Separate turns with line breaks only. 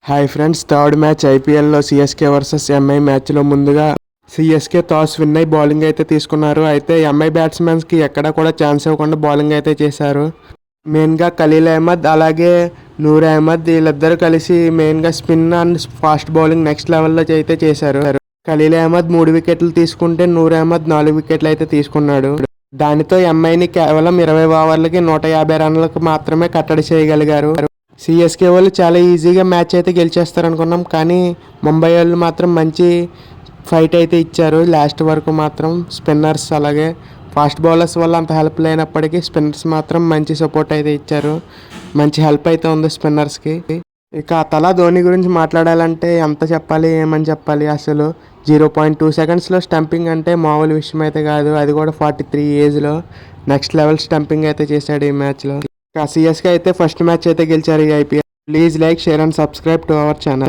Hi friends, third match ఐపీఎల్లో CSK versus MI మ్యాచ్లో ముందుగా సిఎస్కే టాస్ విన్ అయి బౌలింగ్ అయితే తీసుకున్నారు. అయితే ఎంఐ బ్యాట్స్మెన్స్కి ఎక్కడా కూడా ఛాన్స్ ఇవ్వకుండా బౌలింగ్ అయితే చేశారు. మెయిన్గా ఖలీల్ అహ్మద్ అలాగే నూర్ అహ్మద్ వీళ్ళిద్దరూ కలిసి మెయిన్గా spin and fast bowling next లెవెల్లో అయితే చేశారు. ఖలీల్ అహ్మద్ 3 వికెట్లు తీసుకుంటే నూర్ అహ్మద్ 4 వికెట్లు అయితే తీసుకున్నాడు. దానితో ఎంఐని కేవలం 20 ఓవర్లకి 150 రన్లకు మాత్రమే కట్టడి చేయగలిగారు. సిఎస్కే వాళ్ళు చాలా ఈజీగా మ్యాచ్ అయితే గెలిచేస్తారు అనుకున్నాం, కానీ ముంబై వాళ్ళు మాత్రం మంచి ఫైట్ అయితే ఇచ్చారు. లాస్ట్ వరకు మాత్రం స్పిన్నర్స్ అలాగే ఫాస్ట్ బౌలర్స్ వల్ల అంత హెల్ప్ లేనప్పటికీ స్పిన్నర్స్ మాత్రం మంచి సపోర్ట్ అయితే ఇచ్చారు. మంచి హెల్ప్ అయితే ఉంది స్పిన్నర్స్కి. ఇక తలా ధోని గురించి మాట్లాడాలంటే ఎంత చెప్పాలి, ఏమని చెప్పాలి. అసలు 0.2 సెకండ్స్లో స్టంపింగ్ అంటే మామూలు విషయం అయితే కాదు. అది కూడా 43 ఏజ్లో నెక్స్ట్ లెవెల్ స్టంపింగ్ అయితే చేశాడు ఈ మ్యాచ్లో. సిఎస్కే అయితే ఫస్ట్ మ్యాచ్ అయితే గెలిచారు ఈ IPL. Please like, share and subscribe to our channel.